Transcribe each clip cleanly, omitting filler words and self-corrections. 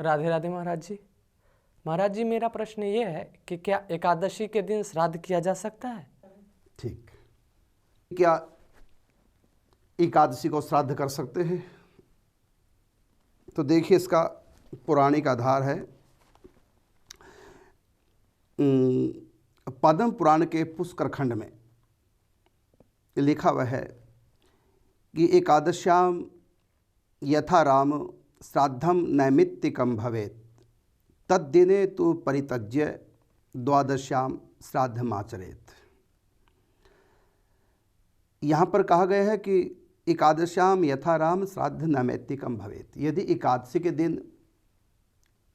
राधे राधे महाराज जी। महाराज जी, मेरा प्रश्न ये है कि क्या एकादशी के दिन श्राद्ध किया जा सकता है? ठीक। क्या एकादशी को श्राद्ध कर सकते हैं? तो देखिए, इसका पौराणिक आधार है। पद्म पुराण के पुष्कर खंड में लिखा हुआ है कि एकादश्याम यथा राम श्राद्धम नैमित्तिकम भवेत् तद्दिने तु परित्यज्य द्वादश्याम श्राद्धमाचरेत्। यहाँ पर कहा गया है कि एकादश्याम यथा राम श्राद्ध नैमित्तिकम भवेत्। यदि एकादशी के दिन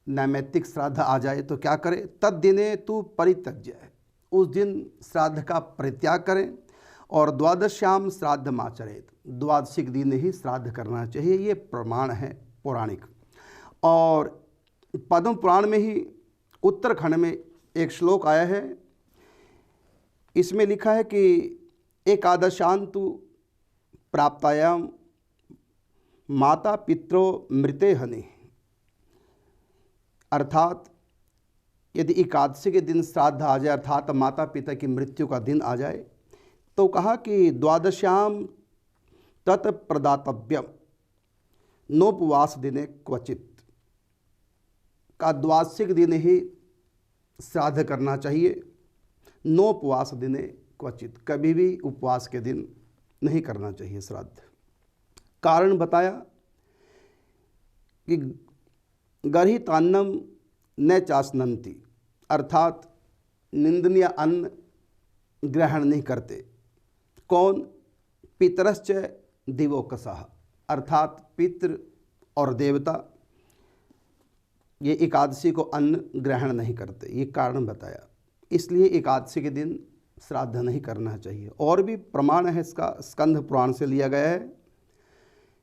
नैमित्तिक श्राद्ध आ जाए तो क्या करें? तद्दिने तु परित्यज्य, उस दिन श्राद्ध का परित्याग करें। और द्वादश्याम श्राद्धमाचरेत्, द्वादशी के दिन ही श्राद्ध करना चाहिए। ये प्रमाण है पौराणिक। और पद्म पुराण में ही उत्तरखंड में एक श्लोक आया है। इसमें लिखा है कि एकादशांतु प्राप्तायाम माता पित्रो मृते हनि। अर्थात यदि एकादशी के दिन श्राद्ध आ जाए, अर्थात माता पिता की मृत्यु का दिन आ जाए, तो कहा कि द्वादश्याम तत्प्रदातव्यम नोपवास दिने क्वचित। का द्वादशी के दिन ही श्राद्ध करना चाहिए, नोपवास दिने क्वचित, कभी भी उपवास के दिन नहीं करना चाहिए श्राद्ध। कारण बताया कि गर्हितान्नम न चास्नन्ति, अर्थात निंदनीय अन्न ग्रहण नहीं करते। कौन? पितरश्च दिवोकसः, अर्थात पितृ और देवता ये एकादशी को अन्न ग्रहण नहीं करते। ये कारण बताया, इसलिए एकादशी के दिन श्राद्ध नहीं करना चाहिए। और भी प्रमाण है इसका, स्कंद पुराण से लिया गया है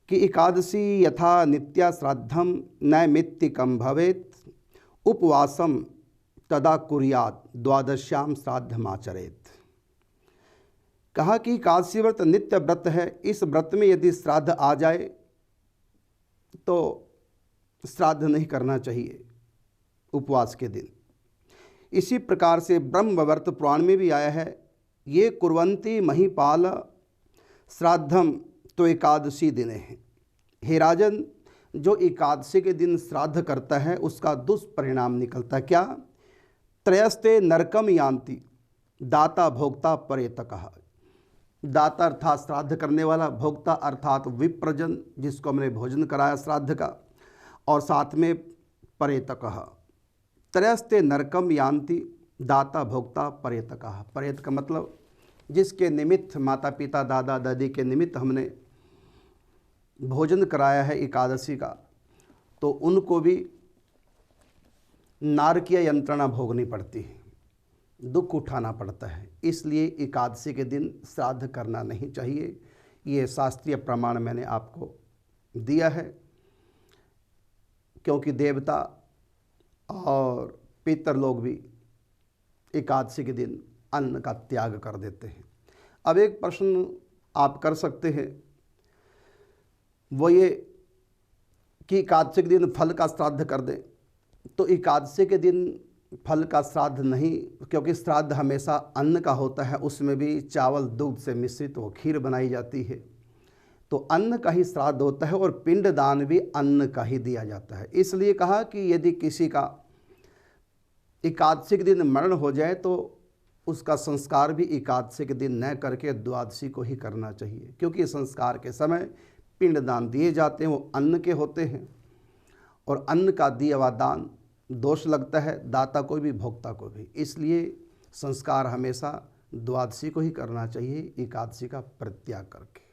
कि एकादशी यथा नित्या श्राद्धम नैमित्तिकम भवेत् उपवासम तदा कुर्यात् द्वादश्याम श्राद्धमाचरेत्। कहा कि एकादशी व्रत नित्य व्रत है। इस व्रत में यदि श्राद्ध आ जाए तो श्राद्ध नहीं करना चाहिए उपवास के दिन। इसी प्रकार से ब्रह्मवर्त पुराण में भी आया है, ये कुर्वन्ति महीपाल श्राद्धम तो एकादशी दिने हैं। हे राजन, जो एकादशी के दिन श्राद्ध करता है उसका दुष्परिणाम निकलता है। क्या? त्रयस्ते नरकम यान्ति दाता भोक्ता परेतकः। दाता अर्थात श्राद्ध करने वाला, भोक्ता अर्थात विप्रजन जिसको हमने भोजन कराया श्राद्ध का, और साथ में परेतकः। त्रयस्ते नरकम यान्ति दाता भोक्ता परेतकः। परेत का मतलब जिसके निमित्त माता पिता दादा दादी के निमित्त हमने भोजन कराया है एकादशी का, तो उनको भी नारकीय यंत्रणा भोगनी पड़ती है, दुख उठाना पड़ता है। इसलिए एकादशी के दिन श्राद्ध करना नहीं चाहिए। ये शास्त्रीय प्रमाण मैंने आपको दिया है, क्योंकि देवता और पितर लोग भी एकादशी के दिन अन्न का त्याग कर देते हैं। अब एक प्रश्न आप कर सकते हैं, वो ये कि एकादशी के दिन फल का श्राद्ध कर दें। तो एकादशी के दिन फल का श्राद्ध नहीं, क्योंकि श्राद्ध हमेशा अन्न का होता है, उसमें भी चावल दूध से मिश्रित वो खीर बनाई जाती है, तो अन्न का ही श्राद्ध होता है। और पिंडदान भी अन्न का ही दिया जाता है। इसलिए कहा कि यदि किसी का एकादशी के दिन मरण हो जाए तो उसका संस्कार भी एकादशी के दिन न करके द्वादशी को ही करना चाहिए, क्योंकि संस्कार के समय पिंडदान दिए जाते हैं, वो अन्न के होते हैं, और अन्न का दिया हुआ दान दोष लगता है दाता को भी भोक्ता को भी। इसलिए संस्कार हमेशा द्वादशी को ही करना चाहिए, एकादशी का परित्याग करके।